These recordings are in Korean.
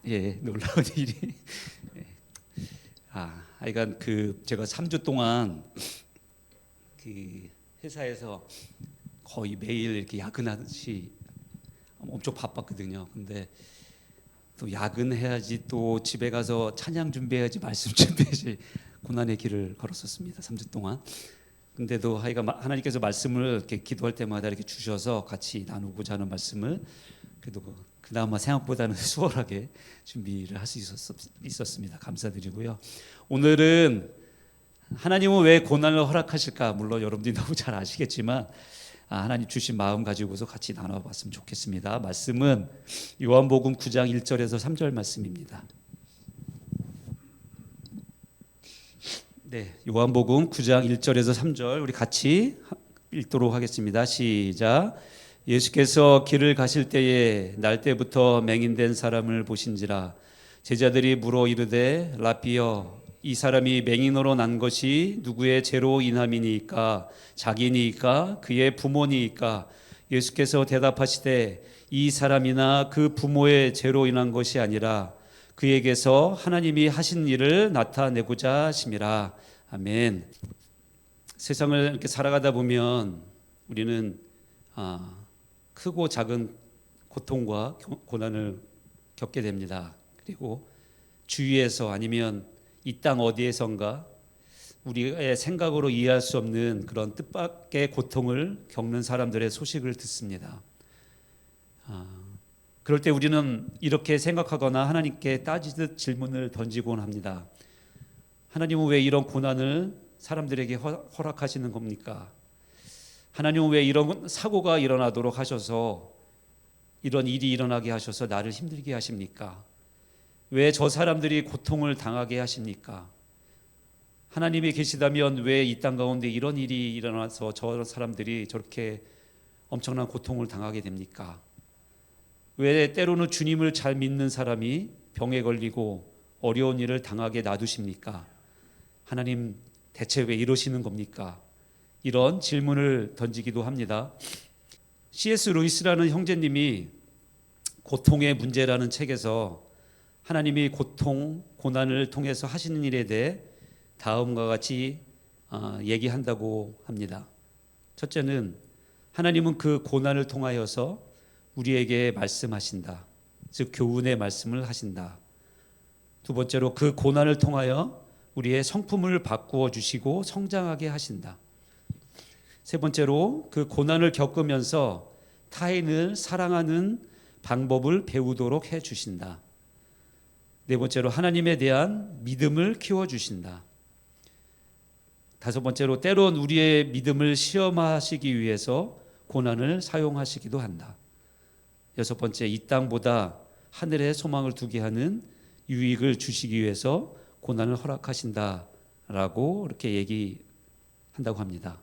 예, 놀라운 일이. 예. 하여간 제가 3주 동안 그 회사에서 거의 매일 이렇게 야근하듯이 엄청 바빴거든요. 근데 또 야근해야지, 또 집에 가서 찬양 준비해야지, 말씀 준비해야지, 고난의 길을 걸었었습니다. 3주 동안. 근데도 하여간 하나님께서 말씀을 이렇게 기도할 때마다 이렇게 주셔서 같이 나누고자 하는 말씀을 그래도 그나마 생각보다는 수월하게 준비를 할 수 있었습니다. 감사드리고요. 오늘은 하나님은 왜 고난을 허락하실까? 물론 여러분들이 너무 잘 아시겠지만 하나님 주신 마음 가지고서 같이 나눠봤으면 좋겠습니다. 말씀은 요한복음 9장 1절에서 3절 말씀입니다. 네, 요한복음 9장 1절에서 3절 우리 같이 읽도록 하겠습니다. 시작. 예수께서 길을 가실 때에 날 때부터 맹인된 사람을 보신지라. 제자들이 물어 이르되 라삐여, 이 사람이 맹인으로 난 것이 누구의 죄로 인함이니까? 자기니까? 그의 부모니까? 예수께서 대답하시되 이 사람이나 그 부모의 죄로 인한 것이 아니라 그에게서 하나님이 하신 일을 나타내고자 하심이라. 아멘. 세상을 이렇게 살아가다 보면 우리는 크고 작은 고통과 고난을 겪게 됩니다. 그리고 주위에서 아니면 이 땅 어디에선가 우리의 생각으로 이해할 수 없는 그런 뜻밖의 고통을 겪는 사람들의 소식을 듣습니다. 그럴 때 우리는 이렇게 생각하거나 하나님께 따지듯 질문을 던지곤 합니다. 하나님은 왜 이런 고난을 사람들에게 허락하시는 겁니까? 하나님은 왜 이런 사고가 일어나도록 하셔서, 이런 일이 일어나게 하셔서 나를 힘들게 하십니까? 왜 저 사람들이 고통을 당하게 하십니까? 하나님이 계시다면 왜 이 땅 가운데 이런 일이 일어나서 저 사람들이 저렇게 엄청난 고통을 당하게 됩니까? 왜 때로는 주님을 잘 믿는 사람이 병에 걸리고 어려운 일을 당하게 놔두십니까? 하나님 대체 왜 이러시는 겁니까? 이런 질문을 던지기도 합니다. C.S. 루이스라는 형제님이 고통의 문제라는 책에서 하나님이 고통, 고난을 통해서 하시는 일에 대해 다음과 같이 얘기한다고 합니다. 첫째는 하나님은 그 고난을 통하여서 우리에게 말씀하신다. 즉 교훈의 말씀을 하신다. 두 번째로 그 고난을 통하여 우리의 성품을 바꾸어 주시고 성장하게 하신다. 세 번째로 그 고난을 겪으면서 타인을 사랑하는 방법을 배우도록 해 주신다. 네 번째로 하나님에 대한 믿음을 키워 주신다. 다섯 번째로 때론 우리의 믿음을 시험하시기 위해서 고난을 사용하시기도 한다. 여섯 번째, 이 땅보다 하늘에 소망을 두게 하는 유익을 주시기 위해서 고난을 허락하신다라고 이렇게 얘기한다고 합니다.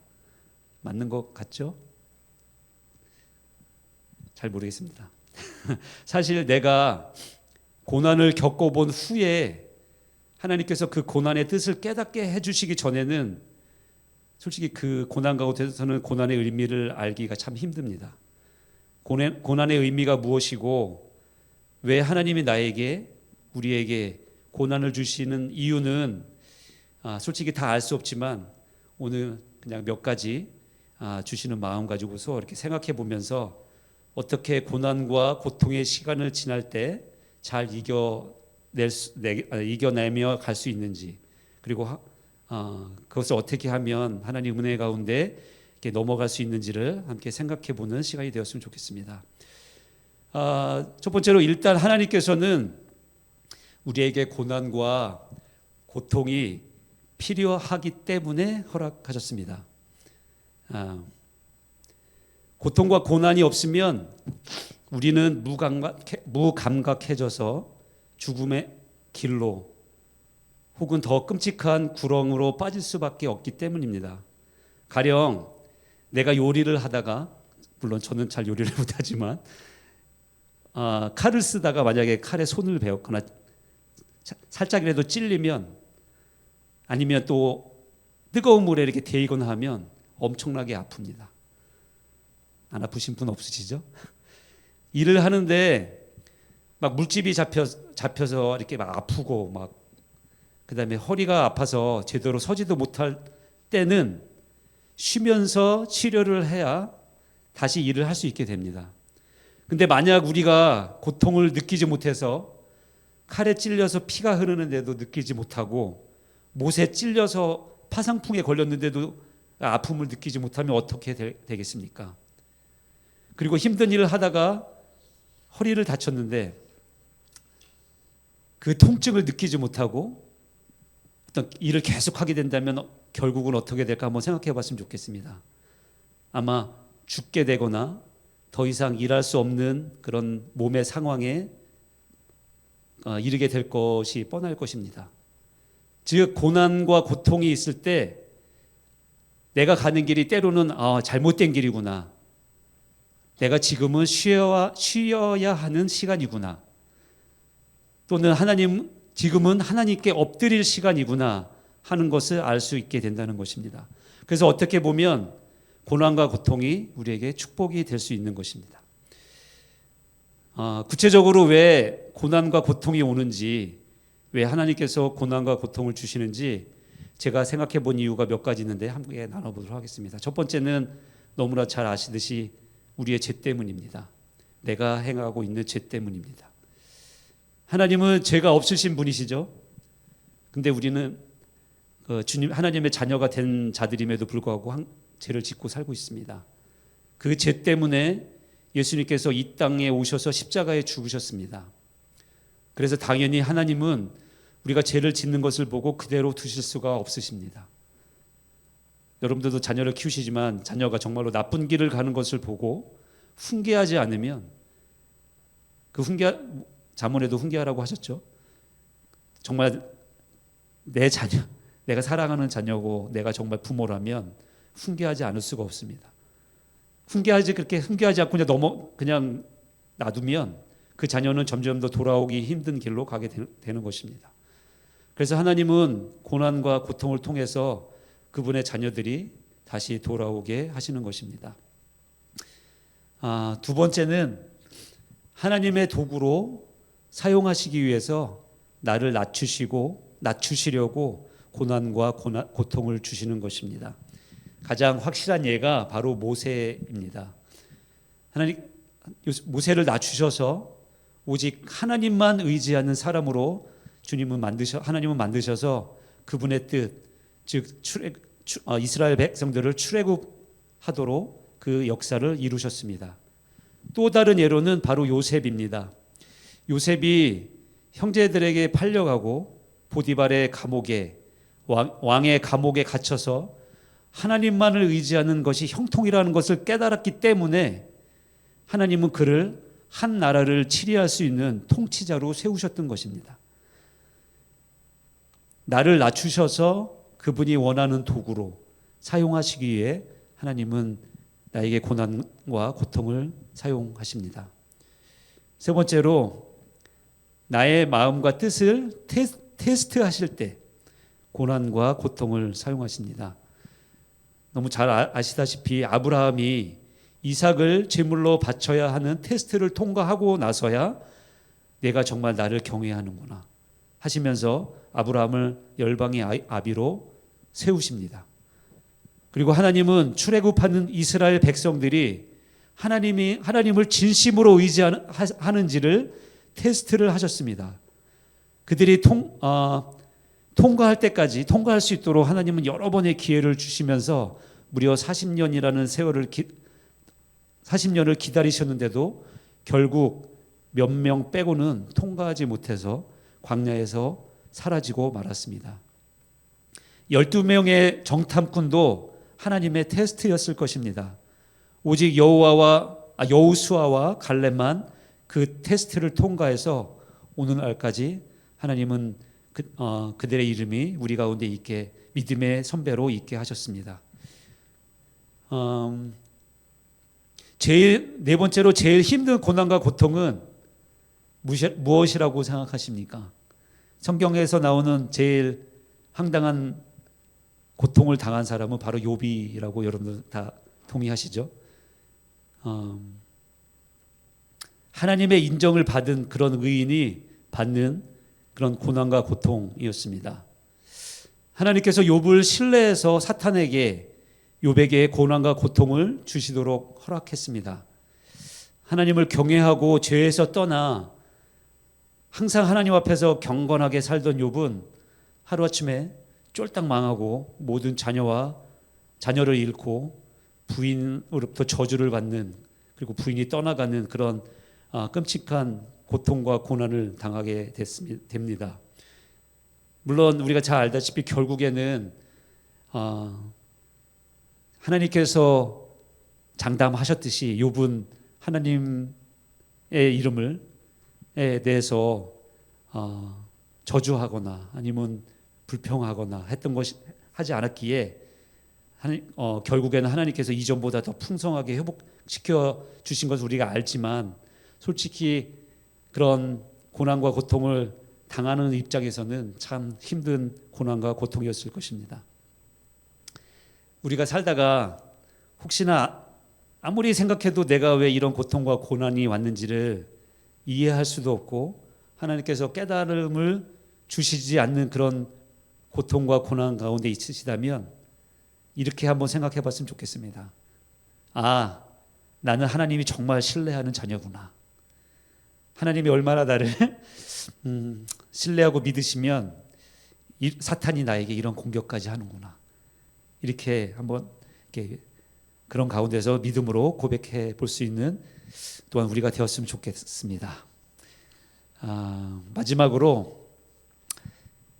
맞는 것 같죠? 잘 모르겠습니다. 사실 내가 고난을 겪어본 후에 하나님께서 그 고난의 뜻을 깨닫게 해주시기 전에는 솔직히 그 고난 가운데서는 고난의 의미를 알기가 참 힘듭니다. 고난의 의미가 무엇이고 왜 하나님이 우리에게 고난을 주시는 이유는 솔직히 다 알 수 없지만 오늘 그냥 몇 가지 주시는 마음 가지고서 이렇게 생각해 보면서 어떻게 고난과 고통의 시간을 지날 때 잘 이겨내며 갈 수 있는지, 그리고 그것을 어떻게 하면 하나님 은혜 가운데 이렇게 넘어갈 수 있는지를 함께 생각해 보는 시간이 되었으면 좋겠습니다. 첫 번째로 일단 하나님께서는 우리에게 고난과 고통이 필요하기 때문에 허락하셨습니다. 고통과 고난이 없으면 우리는 무감각해져서 죽음의 길로 혹은 더 끔찍한 구렁으로 빠질 수밖에 없기 때문입니다. 가령 내가 요리를 하다가, 물론 저는 잘 요리를 못하지만 칼을 쓰다가 만약에 칼에 손을 베었거나 살짝이라도 찔리면, 아니면 또 뜨거운 물에 이렇게 데이거나 하면 엄청나게 아픕니다. 안 아프신 분 없으시죠? 일을 하는데 막 물집이 잡혀서 이렇게 막 아프고 막 그다음에 허리가 아파서 제대로 서지도 못할 때는 쉬면서 치료를 해야 다시 일을 할 수 있게 됩니다. 근데 만약 우리가 고통을 느끼지 못해서 칼에 찔려서 피가 흐르는데도 느끼지 못하고 못에 찔려서 파상풍에 걸렸는데도 아픔을 느끼지 못하면 어떻게 되겠습니까? 그리고 힘든 일을 하다가 허리를 다쳤는데 그 통증을 느끼지 못하고 어떤 일을 계속하게 된다면 결국은 어떻게 될까 한번 생각해 봤으면 좋겠습니다. 아마 죽게 되거나 더 이상 일할 수 없는 그런 몸의 상황에 이르게 될 것이 뻔할 것입니다. 즉 고난과 고통이 있을 때 내가 가는 길이 때로는 잘못된 길이구나. 내가 지금은 쉬어야 하는 시간이구나. 또는 지금은 하나님께 엎드릴 시간이구나 하는 것을 알 수 있게 된다는 것입니다. 그래서 어떻게 보면 고난과 고통이 우리에게 축복이 될 수 있는 것입니다. 구체적으로 왜 고난과 고통이 오는지, 왜 하나님께서 고난과 고통을 주시는지 제가 생각해 본 이유가 몇 가지 있는데 함께 나눠보도록 하겠습니다. 첫 번째는 너무나 잘 아시듯이 우리의 죄 때문입니다. 내가 행하고 있는 죄 때문입니다. 하나님은 죄가 없으신 분이시죠. 근데 우리는 주님 하나님의 자녀가 된 자들임에도 불구하고 죄를 짓고 살고 있습니다. 그 죄 때문에 예수님께서 이 땅에 오셔서 십자가에 죽으셨습니다. 그래서 당연히 하나님은 우리가 죄를 짓는 것을 보고 그대로 두실 수가 없으십니다. 여러분들도 자녀를 키우시지만 자녀가 정말로 나쁜 길을 가는 것을 보고 훈계하지 않으면 자문에도 훈계하라고 하셨죠. 정말 내 자녀, 내가 사랑하는 자녀고 내가 정말 부모라면 훈계하지 않을 수가 없습니다. 그렇게 훈계하지 않고 그냥 놔두면 그 자녀는 점점 더 돌아오기 힘든 길로 가게 되는 것입니다. 그래서 하나님은 고난과 고통을 통해서 그분의 자녀들이 다시 돌아오게 하시는 것입니다. 두 번째는 하나님의 도구로 사용하시기 위해서 나를 낮추시려고 고난과 고통을 주시는 것입니다. 가장 확실한 예가 바로 모세입니다. 모세를 낮추셔서 오직 하나님만 의지하는 사람으로 하나님은 만드셔서 그분의 뜻, 즉 이스라엘 백성들을 출애굽하도록 그 역사를 이루셨습니다. 또 다른 예로는 바로 요셉입니다. 요셉이 형제들에게 팔려가고 보디발의 감옥에 왕의 감옥에 갇혀서 하나님만을 의지하는 것이 형통이라는 것을 깨달았기 때문에 하나님은 그를 한 나라를 치리할 수 있는 통치자로 세우셨던 것입니다. 나를 낮추셔서 그분이 원하는 도구로 사용하시기 위해 하나님은 나에게 고난과 고통을 사용하십니다. 세 번째로 나의 마음과 뜻을 테스트하실 때 고난과 고통을 사용하십니다. 너무 잘 아시다시피 아브라함이 이삭을 제물로 바쳐야 하는 테스트를 통과하고 나서야 내가 정말 나를 경외하는구나 하시면서 아브라함을 열방의 아비로 세우십니다. 그리고 하나님은 출애굽하는 이스라엘 백성들이 하나님을 진심으로 의지하는지를 테스트를 하셨습니다. 그들이 통과할 수 있도록 하나님은 여러 번의 기회를 주시면서 무려 40년을 기다리셨는데도 결국 몇 명 빼고는 통과하지 못해서 광야에서 사라지고 말았습니다. 12명의 정탐꾼도 하나님의 테스트였을 것입니다. 오직 여호수아와 갈렙만 그 테스트를 통과해서 오늘날까지 하나님은 그들의 이름이 우리 가운데 있게 믿음의 선배로 있게 하셨습니다. 네 번째로 제일 힘든 고난과 고통은 무엇이라고 생각하십니까? 성경에서 나오는 제일 황당한 고통을 당한 사람은 바로 욥이라고 여러분들 다 동의하시죠? 하나님의 인정을 받은 그런 의인이 받는 그런 고난과 고통이었습니다. 하나님께서 욥을 신뢰해서 사탄에게 욥에게 고난과 고통을 주시도록 허락했습니다. 하나님을 경외하고 죄에서 떠나 항상 하나님 앞에서 경건하게 살던 욥은 하루아침에 쫄딱 망하고 모든 자녀를 잃고 부인으로부터 저주를 받는, 그리고 부인이 떠나가는 그런 끔찍한 고통과 고난을 당하게 됩니다. 물론 우리가 잘 알다시피 결국에는 하나님께서 장담하셨듯이 욥은 하나님의 이름을 대해서 저주하거나 아니면 불평하거나 했던 것이 하지 않았기에 결국에는 하나님께서 이전보다 더 풍성하게 회복시켜 주신 것을 우리가 알지만, 솔직히 그런 고난과 고통을 당하는 입장에서는 참 힘든 고난과 고통이었을 것입니다. 우리가 살다가 혹시나 아무리 생각해도 내가 왜 이런 고통과 고난이 왔는지를 이해할 수도 없고 하나님께서 깨달음을 주시지 않는 그런 고통과 고난 가운데 있으시다면 이렇게 한번 생각해 봤으면 좋겠습니다. 나는 하나님이 정말 신뢰하는 자녀구나. 하나님이 얼마나 나를 신뢰하고 믿으시면 사탄이 나에게 이런 공격까지 하는구나. 이렇게 한번 그런 가운데서 믿음으로 고백해 볼 수 있는 또한 우리가 되었으면 좋겠습니다. 마지막으로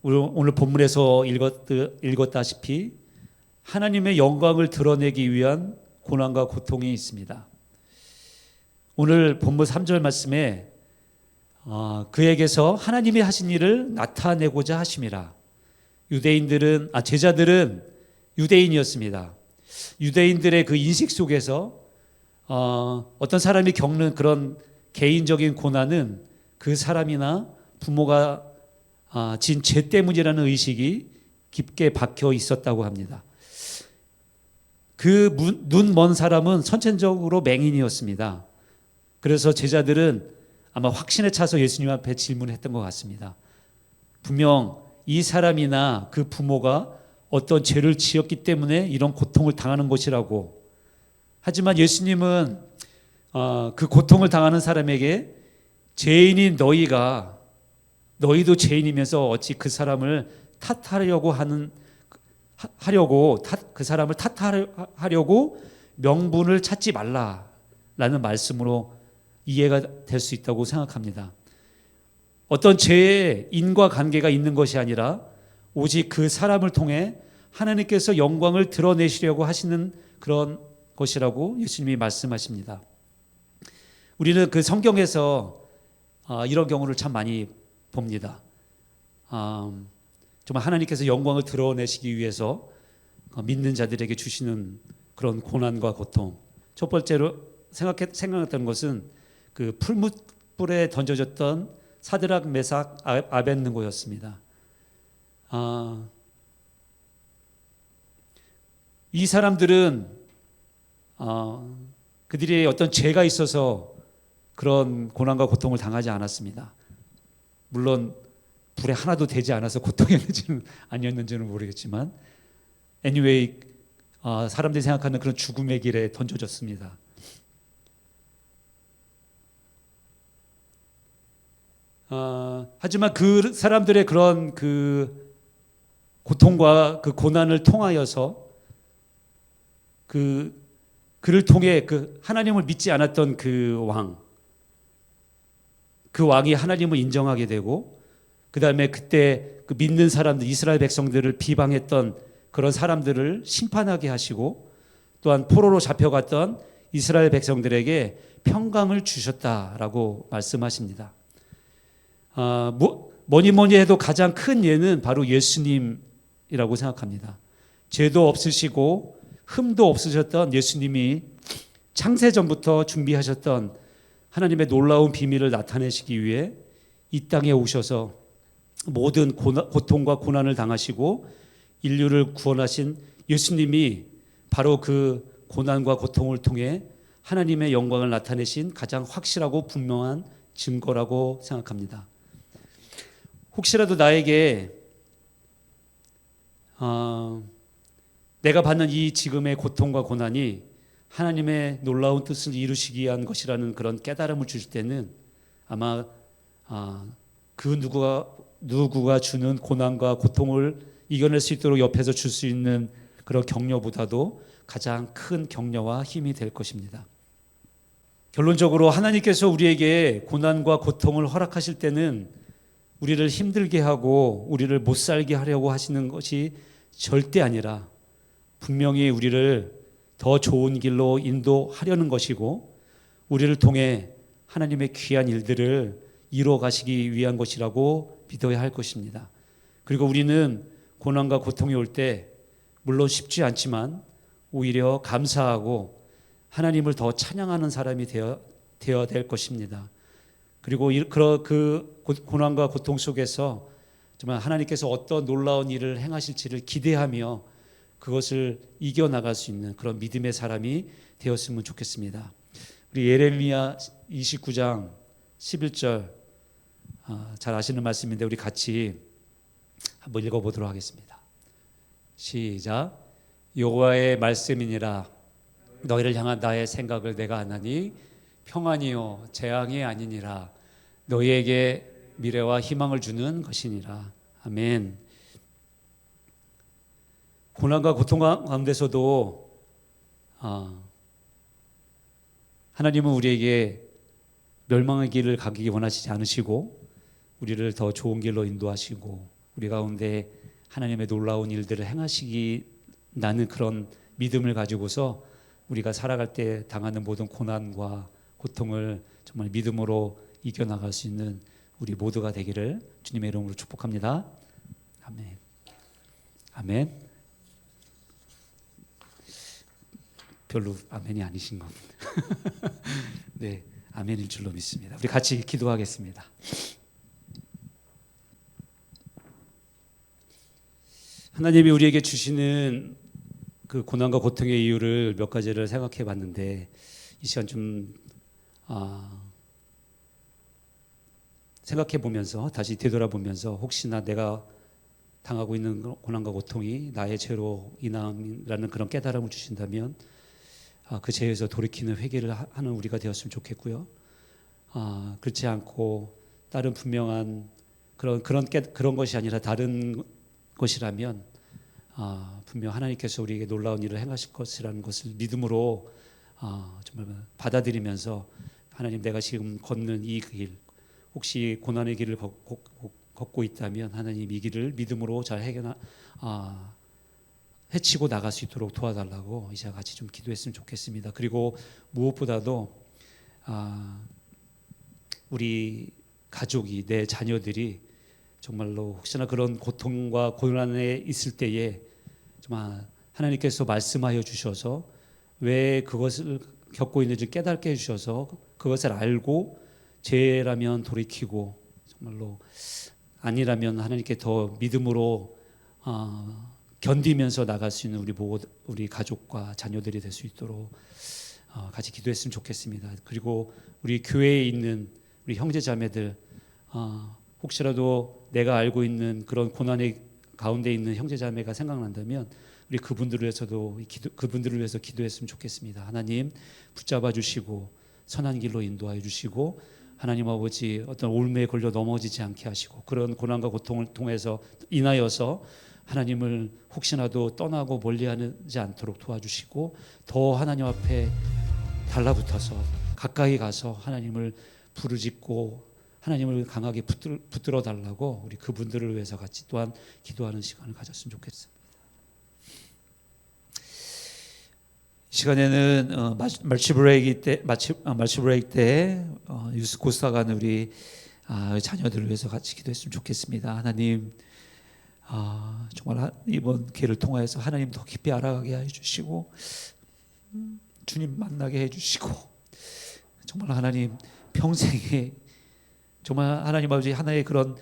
오늘 본문에서 읽었다시피 하나님의 영광을 드러내기 위한 고난과 고통이 있습니다. 오늘 본문 3절 말씀에 그에게서 하나님이 하신 일을 나타내고자 하심이라. 제자들은 유대인이었습니다. 유대인들의 그 인식 속에서 어떤 사람이 겪는 그런 개인적인 고난은 그 사람이나 부모가 진 죄 때문이라는 의식이 깊게 박혀 있었다고 합니다. 그 눈 먼 사람은 선천적으로 맹인이었습니다. 그래서 제자들은 아마 확신에 차서 예수님 앞에 질문했던 것 같습니다. 분명 이 사람이나 그 부모가 어떤 죄를 지었기 때문에 이런 고통을 당하는 것이라고. 하지만 예수님은 그 고통을 당하는 사람에게 죄인인 너희도 죄인이면서 어찌 그 사람을 그 사람을 탓하려고 명분을 찾지 말라라는 말씀으로 이해가 될 수 있다고 생각합니다. 어떤 죄의 인과관계가 있는 것이 아니라 오직 그 사람을 통해 하나님께서 영광을 드러내시려고 하시는 그런 것이라고 예수님이 말씀하십니다. 우리는 그 성경에서 이런 경우를 참 많이 봅니다. 정말 하나님께서 영광을 드러내시기 위해서 믿는 자들에게 주시는 그런 고난과 고통. 첫 번째로 생각했던 것은 그 풀무불에 던져졌던 사드락, 메삭, 아벳느고였습니다. 이 사람들은 그들이 어떤 죄가 있어서 그런 고난과 고통을 당하지 않았습니다. 물론 불에 하나도 되지 않아서 고통이었는지는 아니었는지는 모르겠지만 anyway 사람들이 생각하는 그런 죽음의 길에 던져졌습니다. 하지만 그 사람들의 그런 그 고통과 그 고난을 통하여서 그를 통해 그 하나님을 믿지 않았던 그 왕이 하나님을 인정하게 되고, 그 다음에 그때 그 믿는 사람들, 이스라엘 백성들을 비방했던 그런 사람들을 심판하게 하시고, 또한 포로로 잡혀갔던 이스라엘 백성들에게 평강을 주셨다라고 말씀하십니다. 뭐니 해도 가장 큰 예는 바로 예수님이라고 생각합니다. 죄도 없으시고 흠도 없으셨던 예수님이 창세전부터 준비하셨던 하나님의 놀라운 비밀을 나타내시기 위해 이 땅에 오셔서 모든 고통과 고난을 당하시고 인류를 구원하신 예수님이 바로 그 고난과 고통을 통해 하나님의 영광을 나타내신 가장 확실하고 분명한 증거라고 생각합니다. 혹시라도 나에게 내가 받는 이 지금의 고통과 고난이 하나님의 놀라운 뜻을 이루시기 위한 것이라는 그런 깨달음을 주실 때는 아마 그 누구가 주는 고난과 고통을 이겨낼 수 있도록 옆에서 줄 수 있는 그런 격려보다도 가장 큰 격려와 힘이 될 것입니다. 결론적으로 하나님께서 우리에게 고난과 고통을 허락하실 때는 우리를 힘들게 하고 우리를 못 살게 하려고 하시는 것이 절대 아니라 분명히 우리를 더 좋은 길로 인도하려는 것이고 우리를 통해 하나님의 귀한 일들을 이루어 가시기 위한 것이라고 믿어야 할 것입니다. 그리고 우리는 고난과 고통이 올 때 물론 쉽지 않지만 오히려 감사하고 하나님을 더 찬양하는 사람이 되어야 될 것입니다. 그리고 그 고난과 고통 속에서 정말 하나님께서 어떤 놀라운 일을 행하실지를 기대하며 그것을 이겨나갈 수 있는 그런 믿음의 사람이 되었으면 좋겠습니다. 우리 예레미야 29장 11절 잘 아시는 말씀인데 우리 같이 한번 읽어보도록 하겠습니다. 시작. 여호와의 말씀이니라. 너희를 향한 나의 생각을 내가 아나니 평안이요 재앙이 아니니라. 너희에게 미래와 희망을 주는 것이니라. 아멘. 고난과 고통 가운데서도 하나님은 우리에게 멸망의 길을 가기 원하시지 않으시고 우리를 더 좋은 길로 인도하시고 우리 가운데 하나님의 놀라운 일들을 행하시기 나는 그런 믿음을 가지고서 우리가 살아갈 때 당하는 모든 고난과 고통을 정말 믿음으로 이겨나갈 수 있는 우리 모두가 되기를 주님의 이름으로 축복합니다. 아멘. 아멘. 별로 아멘이 아니신 겁니다. 네, 아멘일 줄로 믿습니다. 우리 같이 기도하겠습니다. 하나님이 우리에게 주시는 그 고난과 고통의 이유를 몇 가지를 생각해 봤는데 이 시간 좀 생각해 보면서 다시 되돌아보면서 혹시나 내가 당하고 있는 고난과 고통이 나의 죄로 인함이라는 그런 깨달음을 주신다면 그 죄에서 돌이키는 회개를 하는 우리가 되었으면 좋겠고요. 그렇지 않고 다른 분명한 그런 것이 아니라 다른 것이라면 분명 하나님께서 우리에게 놀라운 일을 행하실 것이라는 것을 믿음으로 정말 받아들이면서 하나님 내가 지금 걷는 이 길 혹시 고난의 길을 걷고 있다면 하나님 이 길을 믿음으로 잘 헤치고 나갈 수 있도록 도와달라고 이제 같이 좀 기도했으면 좋겠습니다. 그리고 무엇보다도 우리 가족이 내 자녀들이 정말로 혹시나 그런 고통과 고난에 있을 때에 정말 하나님께서 말씀하여 주셔서 왜 그것을 겪고 있는지 깨닫게 해주셔서 그것을 알고 죄라면 돌이키고 정말로 아니라면 하나님께 더 믿음으로 견디면서 나갈 수 있는 우리 가족과 자녀들이 될 수 있도록 같이 기도했으면 좋겠습니다. 그리고 우리 교회에 있는 우리 형제 자매들 혹시라도 내가 알고 있는 그런 고난의 가운데 있는 형제 자매가 생각난다면 우리 그분들을 위해서 기도했으면 좋겠습니다. 하나님 붙잡아 주시고 선한 길로 인도하여 주시고 하나님 아버지 어떤 올매에 걸려 넘어지지 않게 하시고 그런 고난과 고통을 통해서 인하여서 하나님을 혹시나도 떠나고 멀리하지 않도록 도와주시고 더 하나님 앞에 달라붙어서 가까이 가서 하나님을 부르짖고 하나님을 강하게 붙들어 달라고 우리 그분들을 위해서 같이 또한 기도하는 시간을 가졌으면 좋겠습니다. 이 시간에는 말치 브레이크 때 유스 코스타 가는 우리 자녀들을 위해서 같이 기도했으면 좋겠습니다. 하나님 정말 이번 기회를 통하여서 하나님 더 깊이 알아가게 해주시고 주님 만나게 해주시고 정말 하나님 평생에 정말 하나님 아버지 하나의 그런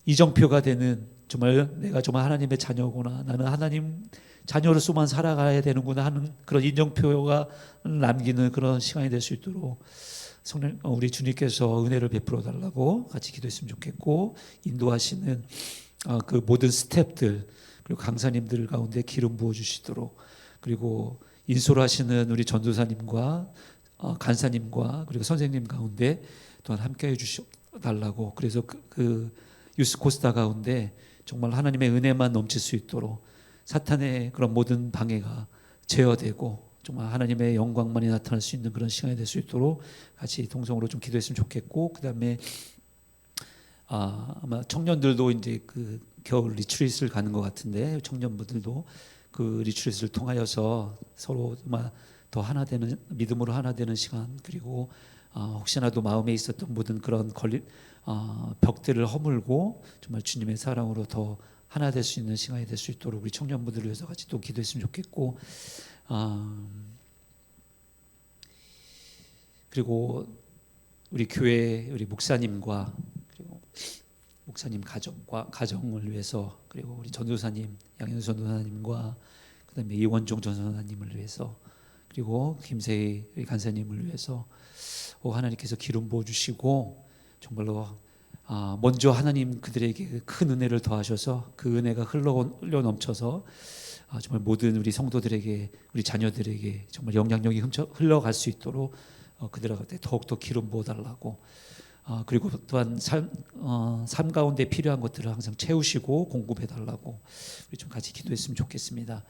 이정표가 되는 정말 내가 정말 하나님의 자녀구나, 나는 하나님 자녀로서만 살아가야 되는구나 하는 그런 인정표가 남기는 그런 시간이 될 수 있도록 성령 우리 주님께서 은혜를 베풀어 달라고 같이 기도했으면 좋겠고, 인도하시는 그 모든 스태프들 그리고 강사님들 가운데 기름 부어 주시도록, 그리고 인솔하시는 우리 전도사님과 간사님과 그리고 선생님 가운데 또한 함께해 주시 달라고, 그래서 그 유스코스타 가운데 정말 하나님의 은혜만 넘칠 수 있도록 사탄의 그런 모든 방해가 제어되고 정말 하나님의 영광만이 나타날 수 있는 그런 시간이 될 수 있도록 같이 동성으로 좀 기도했으면 좋겠고, 그 다음에 아마 청년들도 이제 그 겨울 리트릿을 가는 것 같은데, 청년분들도 그 리트릿을 통하여서 서로 더 하나 되는, 믿음으로 하나 되는 시간, 그리고 혹시나도 마음에 있었던 모든 그런 벽들을 허물고 정말 주님의 사랑으로 더 하나 될 수 있는 시간이 될 수 있도록 우리 청년분들을 위해서 같이 또 기도했으면 좋겠고, 그리고 우리 교회 우리 목사님과 그리고 목사님 가정을 위해서, 그리고 우리 전도사님 양현수 전도사님과 그다음에 이원종 전도사님을 위해서, 그리고 김세희 간사님을 위해서 하나님께서 기름 부어 주시고 정말로 먼저 하나님 그들에게 큰 은혜를 더하셔서 그 은혜가 흘러 넘쳐서 정말 모든 우리 성도들에게, 우리 자녀들에게 정말 영향력이 흘러갈 수 있도록 그들한테 더욱더 기름 부어 달라고, 그리고 또한 삶 가운데 필요한 것들을 항상 채우시고 공급해 달라고 우리 좀 같이 기도했으면 좋겠습니다.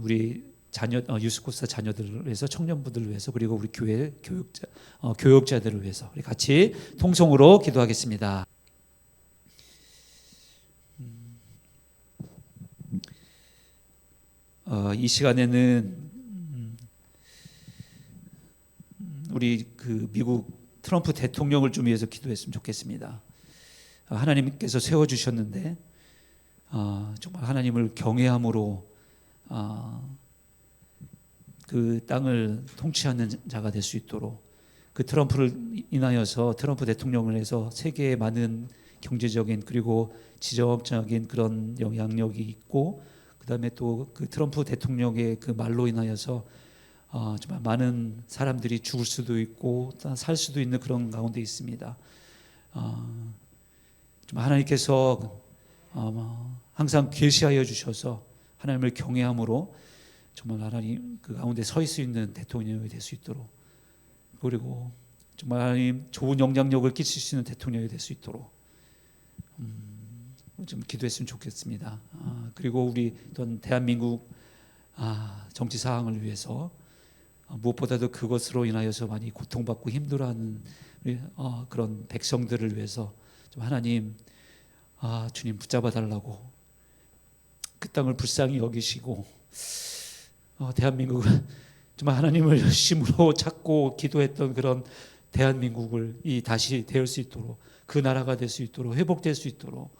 우리 자녀 유스코스타 자녀들을 위해서, 청년부들을 위해서, 그리고 우리 교회 교육자들을 위해서 우리 같이 통성으로 기도하겠습니다. 이 시간에는 우리 그 미국 트럼프 대통령을 좀 위해서 기도했으면 좋겠습니다. 하나님께서 세워 주셨는데 정말 하나님을 경외함으로 그 땅을 통치하는 자가 될 수 있도록, 그 트럼프를 인하여서 트럼프 대통령을 해서 세계에 많은 경제적인 그리고 지정학적인 그런 영향력이 있고, 그 다음에 또 그 트럼프 대통령의 그 말로 인하여서 정말 많은 사람들이 죽을 수도 있고 살 수도 있는 그런 가운데 있습니다. 정말 하나님께서 항상 계시하여 주셔서 하나님을 경외함으로 정말 하나님 그 가운데 서 있을 수 있는 대통령이 될 수 있도록, 그리고 정말 하나님 좋은 영향력을 끼칠 수 있는 대통령이 될 수 있도록 좀 기도했으면 좋겠습니다. 그리고 우리 또 대한민국 정치 상황을 위해서, 무엇보다도 그것으로 인하여서 많이 고통받고 힘들어하는 그런 백성들을 위해서 좀 하나님 주님 붙잡아 달라고, 그 땅을 불쌍히 여기시고 대한민국은 정말 하나님을 열심으로 찾고 기도했던 그런 대한민국을 다시 되올 수 있도록, 그 나라가 될 수 있도록, 회복될 수 있도록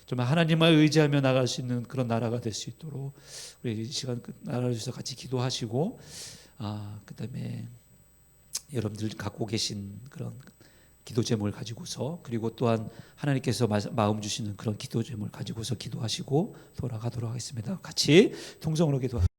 정말 하나님만 의지하며 나갈 수 있는 그런 나라가 될 수 있도록 우리 이 시간 그 나라를 위해서 같이 기도하시고, 그다음에 여러분들 갖고 계신 그런 기도 제목을 가지고서, 그리고 또한 하나님께서 마음 주시는 그런 기도 제목을 가지고서 기도하시고 돌아가도록 하겠습니다. 같이 통성으로 기도합니다.